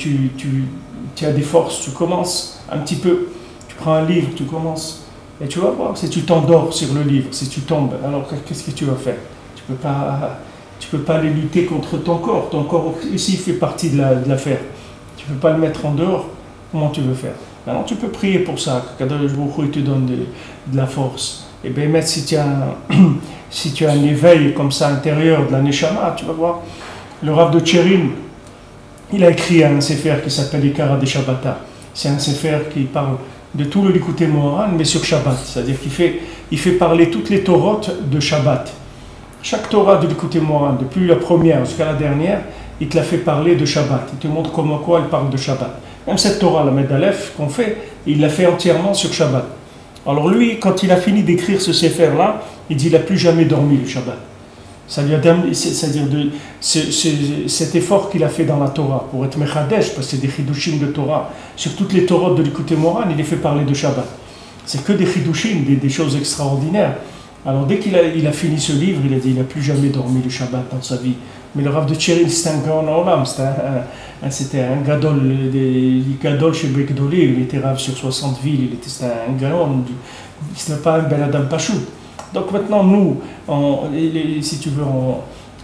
A: as des forces, tu commences un petit peu, tu prends un livre, tu commences, et tu vas voir, si tu t'endors sur le livre, si tu tombes, alors qu'est-ce que tu vas faire? Tu peux pas aller lutter contre ton corps. Ton corps ici fait partie de l'affaire. Tu peux pas le mettre en dehors. Comment tu veux faire? Alors tu peux prier pour ça, que Kadosh Baruch Hu te donne de la force. Et bien, si tu as un éveil comme ça intérieur de la Neshama, tu vas voir. Le Rav de Tcherin, il a écrit un sefer qui s'appelle Ikara de Shabbata. C'est un sefer qui parle de tout le Likutei Moharan, mais sur Shabbat. C'est-à-dire qu'il fait parler toutes les Torotes de Shabbat. Chaque Torah de Likutei Moharan, depuis la première jusqu'à la dernière, il te la fait parler de Shabbat. Il te montre comment quoi elle parle de Shabbat. Même cette Torah, la Med Aleph, qu'on fait, il l'a fait entièrement sur Shabbat. Alors lui, quand il a fini d'écrire ce sefer-là, il dit qu'il n'a plus jamais dormi le Shabbat. Ça lui a donné, c'est-à-dire cet effort qu'il a fait dans la Torah pour être Mechadesh, parce que c'est des chidushim de Torah, sur toutes les Torahs de Likutei Moharan, il les fait parler de Shabbat. C'est que des chidushim, des choses extraordinaires. Alors dès qu'il a fini ce livre, il a dit qu'il n'a plus jamais dormi le Shabbat dans sa vie. Mais le Rav de Tcherin, c'était un grand olam, c'était un gadol, gadol chez Bekdolé, il était Rav sur 60 villes, c'était un grand, ce n'est pas un ben Adam Pachout. Donc maintenant, nous, si tu veux, on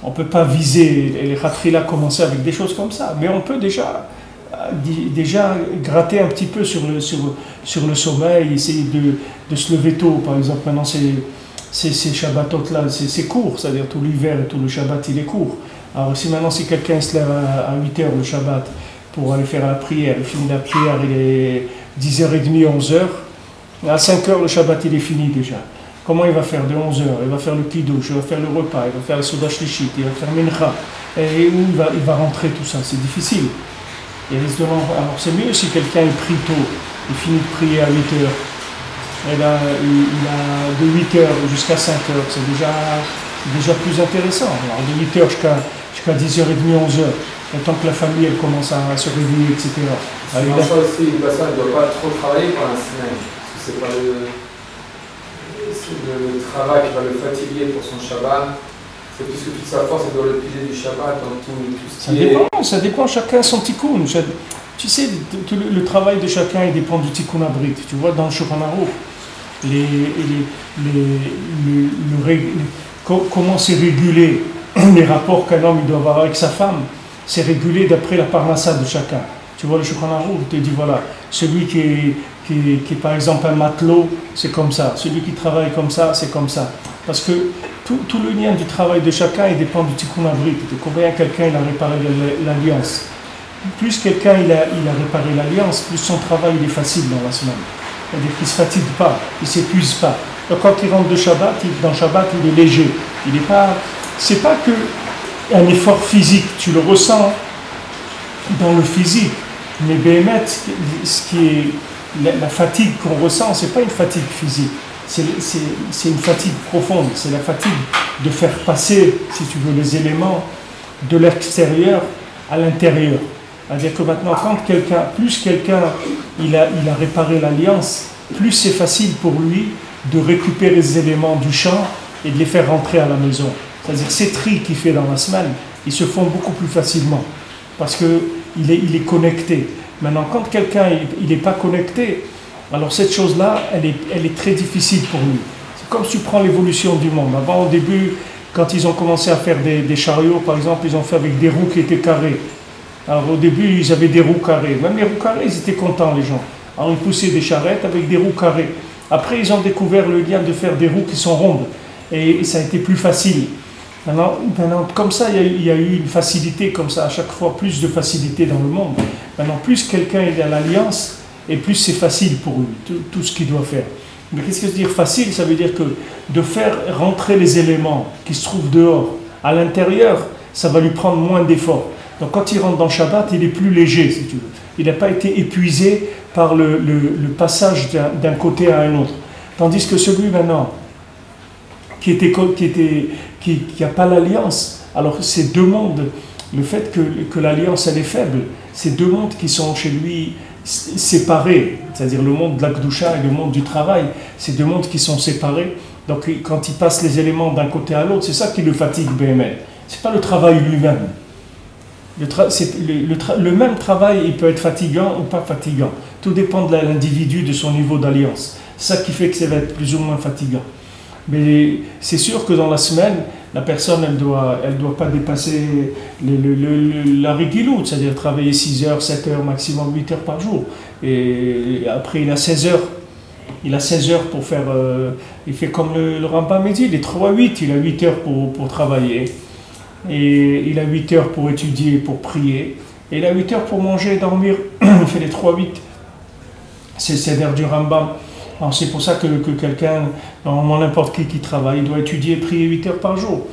A: ne peut pas viser, les Khatrila commencer avec des choses comme ça, mais on peut déjà gratter un petit peu sur le sommeil, essayer de se lever tôt, par exemple. Maintenant, ces Shabbatot-là, c'est court, c'est-à-dire tout l'hiver et tout le Shabbat, il est court. Alors si quelqu'un se lève à 8h le Shabbat pour aller faire la prière, il finit la prière, il est 10h30, 11h, à 5h le Shabbat, il est fini déjà. Comment il va faire de 11h? Il va faire le kiddush, il va faire le repas, il va faire le Souda Shlishit, il va faire Mincha. Et où il va rentrer tout ça? C'est difficile. Alors c'est mieux si quelqu'un prie tôt, il finit de prier à 8h. Et là, il a de 8h jusqu'à 5h, c'est déjà plus intéressant. Alors de 8h jusqu'à 10h30, 11h, le temps que la famille elle commence à se réveiller, etc.
B: Ça aussi, une personne ne doit pas trop travailler pendant la semaine, parce que c'est pas le travail qui va le fatiguer pour son Shabbat. C'est plus que toute sa force, elle doit le piler du Shabbat dans tout ce qui est...
A: Ça dépend, chacun son tikkun. Tu sais, le travail de chacun, il dépend du tikkun abrit. Tu vois, dans le Shulchan Aruch, comment c'est régulé les rapports qu'un homme il doit avoir avec sa femme, c'est régulé d'après la parnassa de chacun. Tu vois, le Shulchan Aruch te dit voilà, celui qui est par exemple un matelot, c'est comme ça. Celui qui travaille comme ça, c'est comme ça. Parce que tout le lien du travail de chacun, il dépend du tikkun abrit. De combien quelqu'un il a réparé l'alliance. Plus quelqu'un il a réparé l'alliance, plus son travail il est facile dans la semaine. C'est-à-dire qu'il ne se fatigue pas, il ne s'épuise pas. Donc quand il rentre de Shabbat, dans Shabbat, il est léger. C'est pas que un effort physique, tu le ressens dans le physique. Mais Béhémet, la fatigue qu'on ressent, ce n'est pas une fatigue physique. C'est une fatigue profonde. C'est la fatigue de faire passer, si tu veux, les éléments de l'extérieur à l'intérieur. C'est-à-dire que maintenant, plus quelqu'un il a réparé l'alliance, plus c'est facile pour lui de récupérer les éléments du champ et de les faire rentrer à la maison. C'est-à-dire ces tris qu'il fait dans la semaine, ils se font beaucoup plus facilement parce qu'il est connecté. Maintenant, quand quelqu'un il n'est pas connecté, alors cette chose-là, elle est très difficile pour lui. C'est comme si tu prends l'évolution du monde. Avant, au début, quand ils ont commencé à faire des chariots, par exemple, ils ont fait avec des roues qui étaient carrées. Alors au début, ils avaient des roues carrées. Même les roues carrées, ils étaient contents, les gens. Alors ils poussaient des charrettes avec des roues carrées. Après, ils ont découvert le lien de faire des roues qui sont rondes. Et ça a été plus facile. Maintenant comme ça, il y a eu une facilité, comme ça, à chaque fois, plus de facilité dans le monde. Maintenant, plus quelqu'un est à l'alliance, et plus c'est facile pour lui, tout ce qu'il doit faire. Mais qu'est-ce que ça veut dire facile? Ça veut dire que de faire rentrer les éléments qui se trouvent dehors à l'intérieur, ça va lui prendre moins d'efforts. Donc quand il rentre dans Shabbat, il est plus léger, si tu veux. Il n'a pas été épuisé par le passage d'un côté à un autre. Tandis que celui maintenant, qui n'a pas l'alliance, alors ces deux mondes, le fait que l'alliance elle est faible, c'est deux mondes qui sont chez lui séparés, c'est-à-dire le monde de la Kedusha et le monde du travail, c'est deux mondes qui sont séparés. Donc quand il passe les éléments d'un côté à l'autre, c'est ça qui le fatigue BML. C'est pas le travail lui-même. Le même travail, il peut être fatigant ou pas fatigant. Tout dépend de l'individu, de son niveau d'alliance. C'est ça qui fait que ça va être plus ou moins fatigant. Mais c'est sûr que dans la semaine, la personne, elle doit pas dépasser la rigiloute, c'est-à-dire travailler 6 heures, 7 heures, maximum 8 heures par jour. Et après, il a 16 heures. Il a 16 heures pour faire... il fait comme le Rambam dit, les 3-8, il a 8 heures pour travailler. Et il a 8 heures pour étudier, pour prier. Et il a 8 heures pour manger et dormir. Il fait les 3-8. C'est l'air du Rambam. Alors c'est pour ça que quelqu'un, normalement n'importe qui travaille, il doit étudier et prier 8 heures par jour.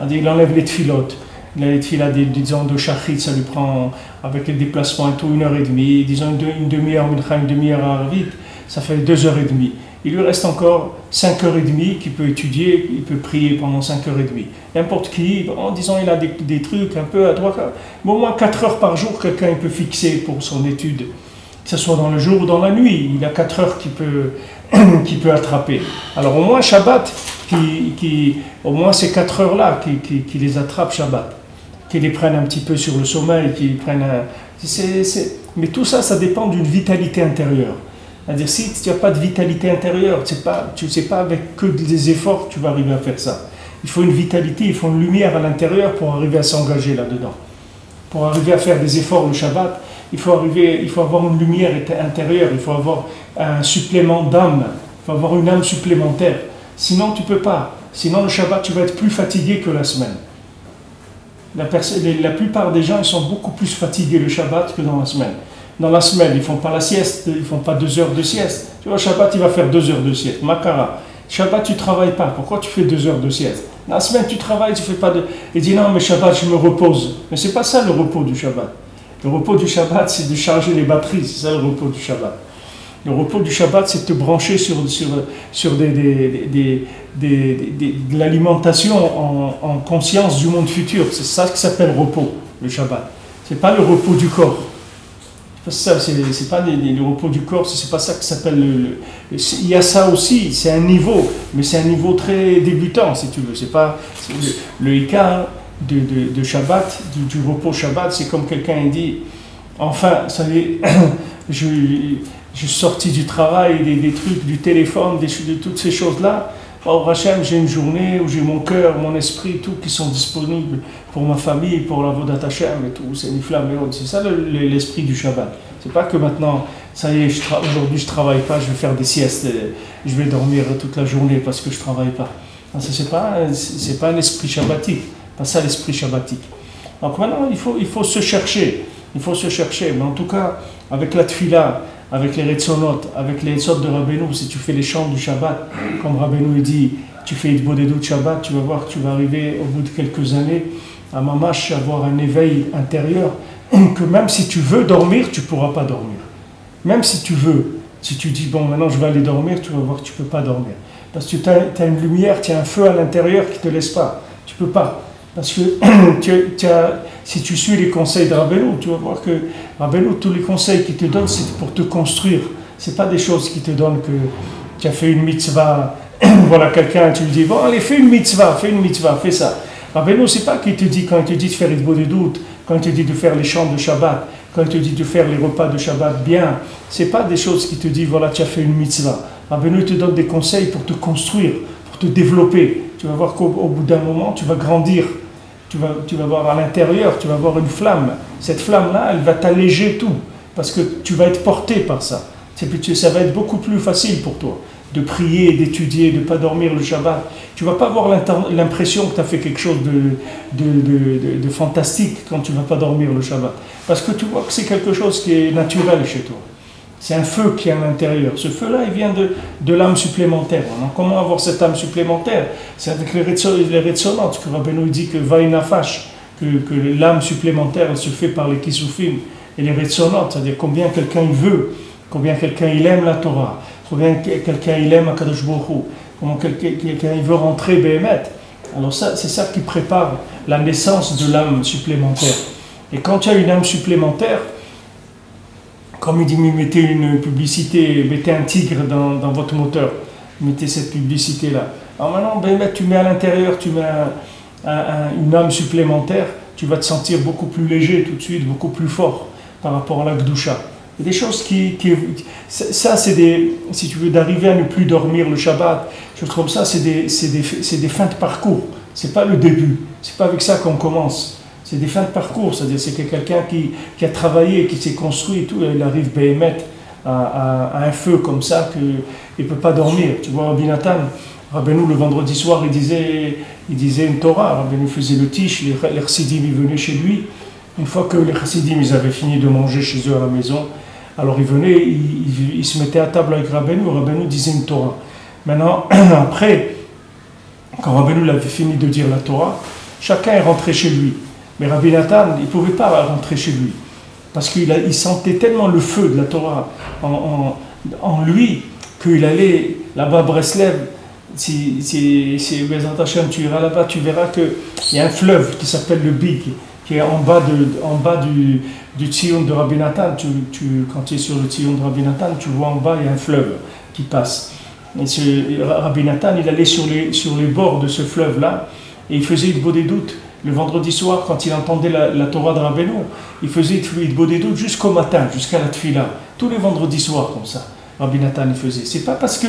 A: Il enlève les tfilotes. Les tfilotes, disons, de shachrit, ça lui prend, avec les déplacements et tout, 1h30. Disons une demi-heure, une demi-heure à vite, ça fait 2h30. Il lui reste encore 5h30 qu'il peut étudier, il peut prier pendant 5h30. N'importe qui, en disant il a des trucs un peu à droite, mais au moins 4 heures par jour, quelqu'un peut fixer pour son étude, que ce soit dans le jour ou dans la nuit. Il a 4 heures qu'il peut attraper. Alors au moins Shabbat, au moins ces 4 heures-là, qui les attrape Shabbat, qui les prennent un petit peu sur le sommeil, qui prennent mais tout ça, ça dépend d'une vitalité intérieure. C'est-à-dire, si tu n'as pas de vitalité intérieure, tu ne sais pas avec que des efforts que tu vas arriver à faire ça. Il faut une vitalité, il faut une lumière à l'intérieur pour arriver à s'engager là-dedans. Pour arriver à faire des efforts le Shabbat, il faut avoir une lumière intérieure, il faut avoir un supplément d'âme, il faut avoir une âme supplémentaire. Sinon, tu ne peux pas. Sinon, le Shabbat, tu vas être plus fatigué que la semaine. La plupart des gens, ils sont beaucoup plus fatigués le Shabbat que dans la semaine. Dans la semaine, ils ne font pas la sieste, ils ne font pas 2 heures de sieste. Tu vois, Shabbat, il va faire 2 heures de sieste. Makara. Shabbat, tu ne travailles pas. Pourquoi tu fais 2 heures de sieste? La semaine, tu travailles, tu fais pas de... Il dit non, mais Shabbat, je me repose. Mais ce n'est pas ça le repos du Shabbat. Le repos du Shabbat, c'est de charger les batteries. C'est ça le repos du Shabbat. Le repos du Shabbat, c'est de te brancher sur de l'alimentation en conscience du monde futur. C'est ça qui s'appelle repos, le Shabbat. Ce n'est pas le repos du corps. C'est pas le repos du corps, c'est pas ça que s'appelle il y a ça aussi, c'est un niveau, mais c'est un niveau très débutant si tu veux. C'est pas le Ika de Shabbat, du repos Shabbat, c'est comme quelqu'un dit, enfin, ça y est, je suis sorti du travail, des trucs, du téléphone, de toutes ces choses-là. Au Hachem, j'ai une journée où j'ai mon cœur, mon esprit, tout qui sont disponibles pour ma famille, pour la Vodat Hachem et tout. C'est une flamme et autres. C'est ça l'esprit du Shabbat. C'est pas que maintenant, ça y est, aujourd'hui je travaille pas, je vais faire des siestes, je vais dormir toute la journée parce que je travaille pas. Non, ça, c'est pas un esprit shabbatique. Pas ça l'esprit shabbatique. Donc maintenant, il faut se chercher. Il faut se chercher. Mais en tout cas, avec la tfila, avec les Retzonot, avec les Etzot de Rabbeinu, si tu fais les chants du Shabbat, comme Rabbeinu dit, tu fais Itbodedut de Shabbat, tu vas voir que tu vas arriver au bout de quelques années à Mamash, avoir un éveil intérieur, que même si tu veux dormir, tu ne pourras pas dormir. Même si tu veux, si tu dis, bon, maintenant je vais aller dormir, tu vas voir que tu ne peux pas dormir. Parce que tu as une lumière, tu as un feu à l'intérieur qui ne te laisse pas. Tu ne peux pas. Parce que si tu suis les conseils de Rabbeinu, tu vas voir que Rabbeinu, tous les conseils qu'il te donne, c'est pour te construire. Ce n'est pas des choses qu'il te donnent que tu as fait une mitzvah, voilà quelqu'un, tu lui dis, bon, allez, fais une mitzvah, fais ça. Rabbeinu, ce n'est pas qu'il te dit, quand il te dit de faire les Itbodedut, quand il te dit de faire les chants de Shabbat, quand il te dit de faire les repas de Shabbat bien, ce n'est pas des choses qui te disent, voilà, tu as fait une mitzvah. Rabbeinu te donne des conseils pour te construire, pour te développer. Tu vas voir qu'au bout d'un moment, tu vas grandir. Tu vas voir à l'intérieur, tu vas voir une flamme. Cette flamme-là, elle va t'alléger tout, parce que tu vas être porté par ça. Ça va être beaucoup plus facile pour toi de prier, d'étudier, de ne pas dormir le Shabbat. Tu ne vas pas avoir l'impression que tu as fait quelque chose de fantastique quand tu ne vas pas dormir le Shabbat. Parce que tu vois que c'est quelque chose qui est naturel chez toi. C'est un feu qui est à l'intérieur. Ce feu-là, il vient de l'âme supplémentaire. Alors, comment avoir cette âme supplémentaire? C'est avec les Retzonot que Rabbeinu dit que Vaïnafash, que l'âme supplémentaire, elle se fait par les Kisufim et les Retzonot, c'est-à-dire combien quelqu'un il veut, combien quelqu'un il aime la Torah, combien quelqu'un il aime Akadosh Baruch Hu, comment quelqu'un il veut rentrer Béhémet. Alors ça, c'est ça qui prépare la naissance de l'âme supplémentaire. Et quand tu as une âme supplémentaire, comme il dit, mettez une publicité, mettez un tigre dans votre moteur, mettez cette publicité-là. Alors maintenant, tu mets à l'intérieur, tu mets une âme supplémentaire, tu vas te sentir beaucoup plus léger tout de suite, beaucoup plus fort par rapport à la Gdusha. Il y a des choses ça c'est des, si tu veux, d'arriver à ne plus dormir le Shabbat, choses comme ça, c'est des fins de parcours. C'est pas le début, c'est pas avec ça qu'on commence. C'est des fins de parcours, c'est-à-dire c'est quelqu'un qui a travaillé, qui s'est construit et tout, il arrive à un feu comme ça qu'il ne peut pas dormir. Tu vois, Rabbi Nathan, Rabbeinu le vendredi soir, il disait une Torah, Rabbeinu faisait le tish, les chassidim ils venaient chez lui. Une fois que les chassidim ils avaient fini de manger chez eux à la maison, alors ils venaient, ils se mettaient à table avec Rabbeinu disait une Torah. Maintenant, après, quand Rabbeinu avait fini de dire la Torah, chacun est rentré chez lui. Mais Rabbi Nathan, il ne pouvait pas rentrer chez lui, parce qu'il sentait tellement le feu de la Torah en lui, qu'il allait là-bas à Breslev. Si Bezrat Hashem, tu iras là-bas, tu verras qu'il y a un fleuve qui s'appelle le Big, qui est en bas du Tzion de Rabbi Nathan. Quand tu es sur le Tzion de Rabbi Nathan, tu vois en bas, il y a un fleuve qui passe. Et Rabbi Nathan, il allait sur les bords de ce fleuve-là, et il faisait Hitbodedut des doutes. Le vendredi soir, quand il entendait la Torah de Rabbeinu, il faisait Hitbodedut des doutes jusqu'au matin, jusqu'à la Tfila. Tous les vendredis soirs, comme ça, Rabbi Nathan il faisait. C'est pas parce que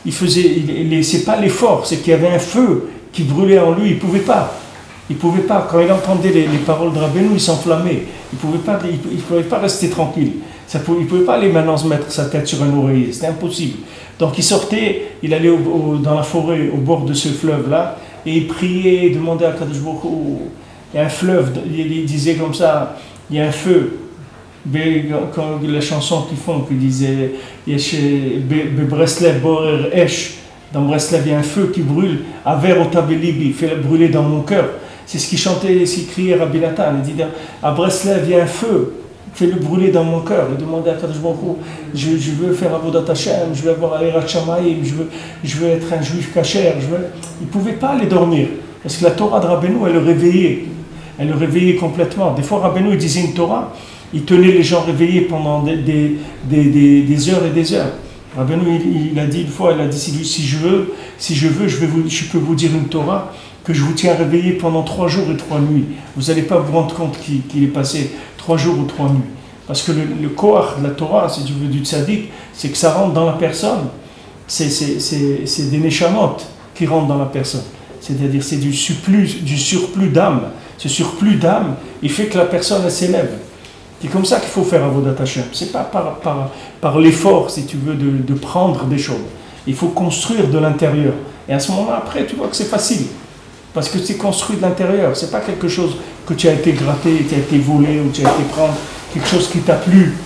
A: c'est pas l'effort, c'est qu'il y avait un feu qui brûlait en lui, il pouvait pas. Quand il entendait les paroles de Rabbeinu, il s'enflammait. Il pouvait pas rester tranquille. Il pouvait pas aller maintenant se mettre sa tête sur un oreiller, c'était impossible. Donc il sortait, il allait dans la forêt, au bord de ce fleuve-là, et il priait, il demandait à Kadosh Baruch Hu. Il y a un fleuve, il disait comme ça, il y a un feu. Quand la chanson qu'ils font, qui disait Breslev Borer Esh, dans Breslev il y a un feu qui brûle, Aver Otabelibi, il fait brûler dans mon cœur. C'est ce qu'il chantait, ce qu'il criait Rabbi Nathan. Il dit à Breslev il y a un feu, fais-le brûler dans mon cœur. Il demandait à Kadosh Baruch Hu, je veux faire Avodat Hashem, je veux avoir Aïrat Shamayim, je veux être un juif kasher. Il ne pouvait pas aller dormir, parce que la Torah de Rabbeinu, elle le réveillait complètement. Des fois Rabbeinu il disait une Torah, il tenait les gens réveillés pendant des heures et des heures. Rabbeinu, il a dit une fois, il a dit si je peux vous dire une Torah que je vous tiens réveillé pendant 3 jours et 3 nuits. Vous n'allez pas vous rendre compte qu'il est passé 3 jours ou 3 nuits. Parce que le koach de la Torah, si tu veux, du tzaddik, c'est que ça rentre dans la personne. C'est des neshamot qui rentrent dans la personne. C'est-à-dire c'est du surplus d'âme. Ce surplus d'âme, il fait que la personne elle s'élève. C'est comme ça qu'il faut faire Avodat Hashem. C'est pas par l'effort, si tu veux, de prendre des choses. Il faut construire de l'intérieur. Et à ce moment-là, après, tu vois que c'est facile. Parce que c'est construit de l'intérieur. C'est pas quelque chose que tu as été gratté, tu as été volé, ou tu as été prendre quelque chose qui t'a plu.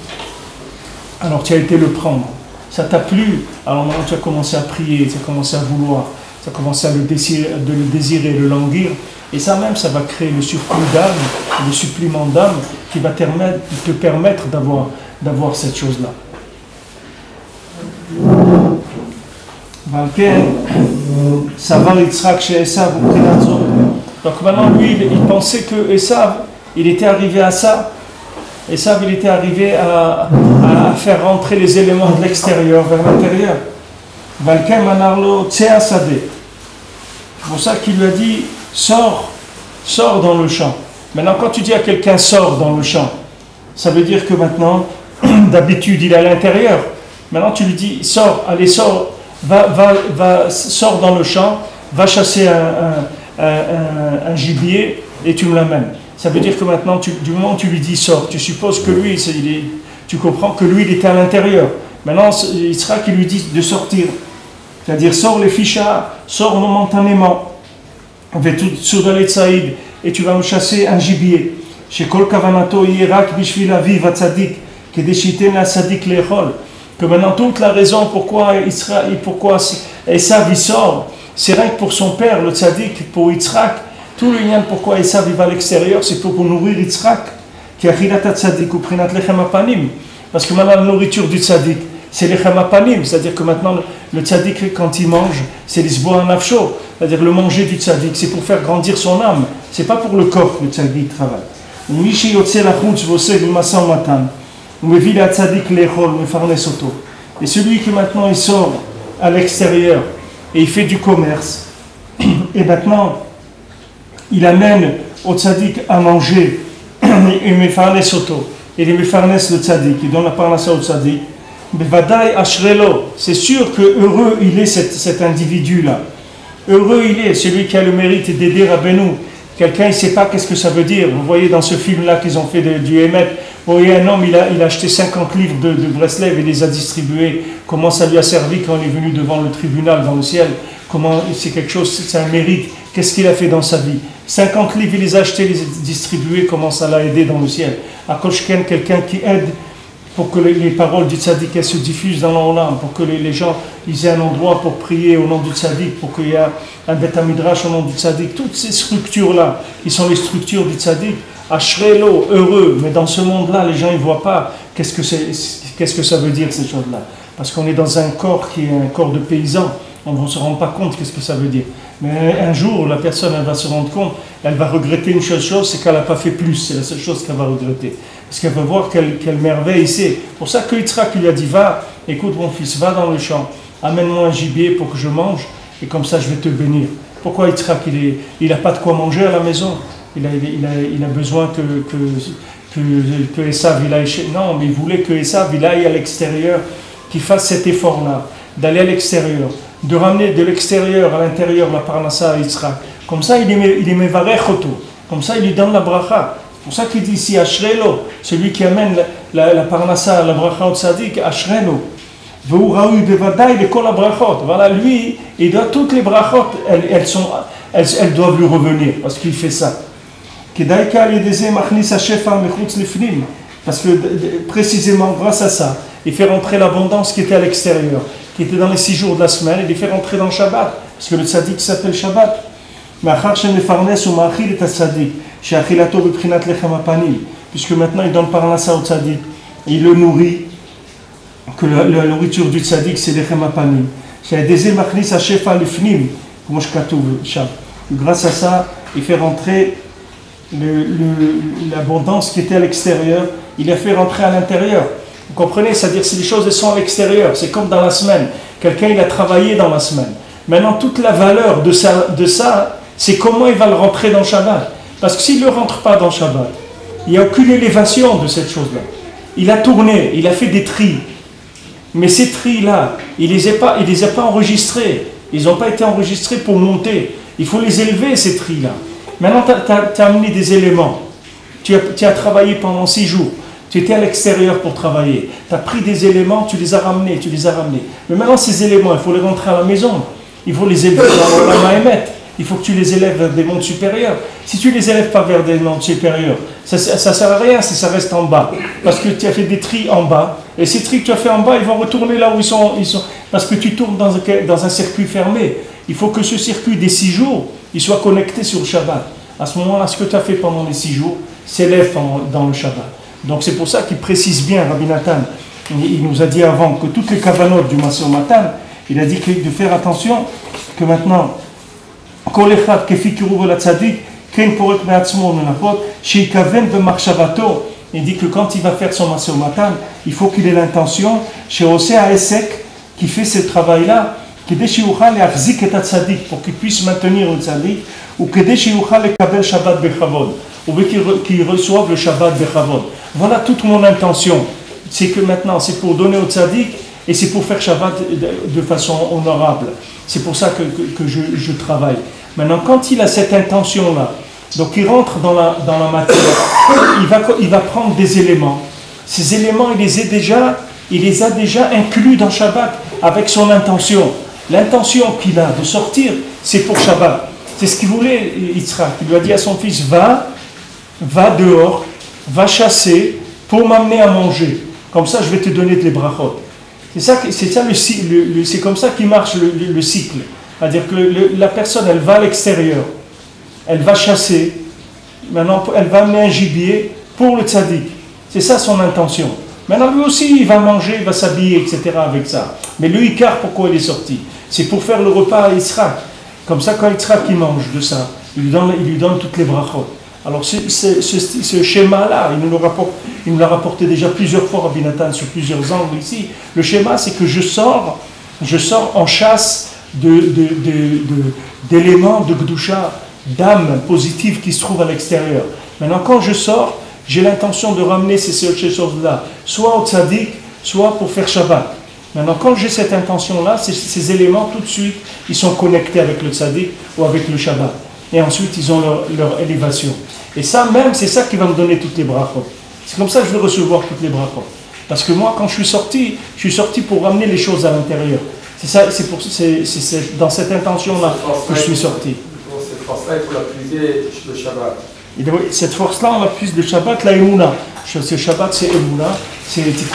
A: Alors tu as été le prendre. Ça t'a plu. Alors maintenant tu as commencé à prier, tu as commencé à vouloir, tu as commencé à le désirer, le languir. Et ça même, ça va créer le surplus d'âme, le supplément d'âme qui va te permettre d'avoir cette chose-là. Donc maintenant, lui, il pensait que Esav, il était arrivé à ça. Esav, il était arrivé à faire rentrer les éléments de l'extérieur vers l'intérieur. C'est pour ça qu'il lui a dit, sors dans le champ. Maintenant, quand tu dis à quelqu'un sors dans le champ, ça veut dire que maintenant, d'habitude, il est à l'intérieur. Maintenant, tu lui dis sors, allez, sors, sors dans le champ, va chasser un gibier et tu me l'amènes. Ça veut dire que maintenant, du moment où tu lui dis sors, tu supposes que lui, tu comprends que lui, il était à l'intérieur. Maintenant, il sera qui lui dit de sortir. C'est-à-dire, sors les fichas, sors momentanément. Et tu vas me chasser un gibier. Que maintenant toute la raison pourquoi Esav il sort, c'est rien que pour son père, le tzaddik, pour Yitzhak. Tout le lien pourquoi Esav va à l'extérieur, c'est pour nourrir Yitzhak. Parce que maintenant la nourriture du tzaddik, c'est les chamapanim, c'est-à-dire que maintenant le tzaddik quand il mange, c'est l'isboa nafsho, c'est-à-dire le manger du tzaddik, c'est pour faire grandir son âme, c'est pas pour le corps que le tzaddik travaille. Et celui qui maintenant il sort à l'extérieur et il fait du commerce, et maintenant il amène au tzaddik à manger, et mefarnes auto, et il mefarnes le tzaddik, il donne la parnassa au tzaddik. C'est sûr que heureux il est cet individu-là. Heureux il est, celui qui a le mérite d'aider Rabbeinu. Quelqu'un, il ne sait pas qu'est-ce que ça veut dire. Vous voyez dans ce film-là qu'ils ont fait du Hémet, vous voyez un homme, il a acheté 50 livres de Breslev et les a distribués. Comment ça lui a servi quand il est venu devant le tribunal dans le ciel? Comment c'est quelque chose, c'est un mérite. Qu'est-ce qu'il a fait dans sa vie? 50 livres, il les a achetés, les a distribués. Comment ça l'a aidé dans le ciel? À Koshken, quelqu'un qui aide pour que les paroles du tzaddik se diffusent dans l'âme, pour que les gens ils aient un endroit pour prier au nom du tzaddik, pour qu'il y ait un Bet HaMidrash au nom du tzaddik. Toutes ces structures-là, qui sont les structures du tzaddik, Ashrelo, heureux, mais dans ce monde-là, les gens ne voient pas qu'est-ce que ça veut dire ces choses-là. Parce qu'on est dans un corps qui est un corps de paysan, on ne se rend pas compte qu'est-ce que ça veut dire. Mais un jour, la personne elle va se rendre compte, elle va regretter une seule chose, c'est qu'elle n'a pas fait plus, c'est la seule chose qu'elle va regretter. Parce qu'elle va voir quelle merveille c'est. C'est pour ça que Yitzhak lui a dit, va, écoute mon fils, va dans le champ, amène-moi un gibier pour que je mange, et comme ça je vais te bénir. Pourquoi Yitzhak, il n'a pas de quoi manger à la maison? Il a besoin que Esav il aille chez... Non, mais il voulait que Esav il aille à l'extérieur, qu'il fasse cet effort-là, d'aller à l'extérieur, de ramener de l'extérieur à l'intérieur la parnassa à Yitzhak. Comme ça, il est mevarech autour. Comme ça, il lui donne la bracha. C'est pour ça qu'il dit ici, Ashrelo, celui qui amène la parnassa, la bracha au tzaddik, Ashrelo. Voilà, lui, il doit toutes les brachot, elles doivent lui revenir, parce qu'il fait ça. Parce que précisément grâce à ça, il fait rentrer l'abondance qui était à l'extérieur, qui était dans les 6 jours de la semaine, il les fait rentrer dans le Shabbat, parce que le tzaddik s'appelle Shabbat. Puisque maintenant il donne parnassa au tzaddik, et il le nourrit, que la nourriture du tzaddik c'est les chemapanim. Grâce à ça, il fait rentrer l'abondance qui était à l'extérieur, il a fait rentrer à l'intérieur. Vous comprenez? C'est-à-dire que si les choses sont à l'extérieur, c'est comme dans la semaine. Quelqu'un il a travaillé dans la semaine. Maintenant, toute la valeur de ça, c'est comment il va le rentrer dans le Shabbat. Parce que s'il ne le rentre pas dans le Shabbat, il n'y a aucune élévation de cette chose-là. Il a tourné, il a fait des tris. Mais ces tris-là, il ne les a pas enregistrés. Ils n'ont pas été enregistrés pour monter. Il faut les élever, ces tris-là. Maintenant, tu as amené des éléments. Tu as travaillé pendant 6 jours. Tu étais à l'extérieur pour travailler. Tu as pris des éléments, tu les as ramenés. Mais maintenant, ces éléments, il faut les rentrer à la maison. Il faut les élever dans la Mahémet. Il faut que tu les élèves vers des mondes supérieurs. Si tu ne les élèves pas vers des mondes supérieurs, ça ne sert à rien si ça reste en bas. Parce que tu as fait des tris en bas. Et ces tris que tu as fait en bas, ils vont retourner là où ils sont. Parce que tu tournes dans un circuit fermé. Il faut que ce circuit des 6 jours, il soit connecté sur le Shabbat. À ce moment-là, ce que tu as fait pendant les 6 jours s'élève dans le Shabbat. Donc c'est pour ça qu'il précise bien, Rabbi Nathan, il nous a dit avant que toutes les kavanotes du Maseh Matan, il a dit de faire attention que maintenant, il dit que quand il va faire son Maseh Matan, il faut qu'il ait l'intention, chez Osea Esek, qui fait ce travail-là, pour qu'il puisse maintenir le tzaddik, ou qu'il reçoive le Shabbat Bechavod. Voilà toute mon intention. C'est que maintenant, c'est pour donner au tzaddik et c'est pour faire Shabbat de façon honorable. C'est pour ça que je travaille. Maintenant, quand il a cette intention-là, donc il rentre dans la matière, il va prendre des éléments. Ces éléments, il les a déjà inclus dans Shabbat avec son intention. L'intention qu'il a de sortir, c'est pour Shabbat. C'est ce qu'il voulait, Yitzhak. Il lui a dit à son fils, va dehors, va chasser pour m'amener à manger. Comme ça, je vais te donner des brachot. C'est comme ça qu'il marche le cycle. C'est-à-dire que la personne, elle va à l'extérieur, elle va chasser, maintenant elle va amener un gibier pour le tzaddik. C'est ça son intention. Maintenant, lui aussi, il va manger, il va s'habiller, etc. avec ça. Mais le Icar, pourquoi il est sorti? C'est pour faire le repas à Yitzhak. Comme ça, quand Yitzhak il mange de ça, il lui donne toutes les brachot. Alors, ce schéma-là, il nous l'a rapporté déjà plusieurs fois, Rabbi Nathan, sur plusieurs angles ici. Le schéma, c'est que je sors en chasse d'éléments de Gdusha, d'âmes positives qui se trouvent à l'extérieur. Maintenant, quand je sors, j'ai l'intention de ramener ces choses-là, soit au tzaddik, soit pour faire Shabbat. Maintenant, quand j'ai cette intention-là, ces éléments, tout de suite, ils sont connectés avec le tzaddik ou avec le Shabbat. Et ensuite, ils ont leur élévation. Et ça même, c'est ça qui va me donner toutes les brachot. C'est comme ça que je vais recevoir toutes les brachot. Parce que moi, quand je suis sorti pour ramener les choses à l'intérieur. C'est dans cette intention-là que je suis sorti.
B: Cette force-là, il faut la puiser le Shabbat.
A: Cette force-là, on la puise le Shabbat, la Emouna. Ce Shabbat, c'est Emouna, c'est l'éthique.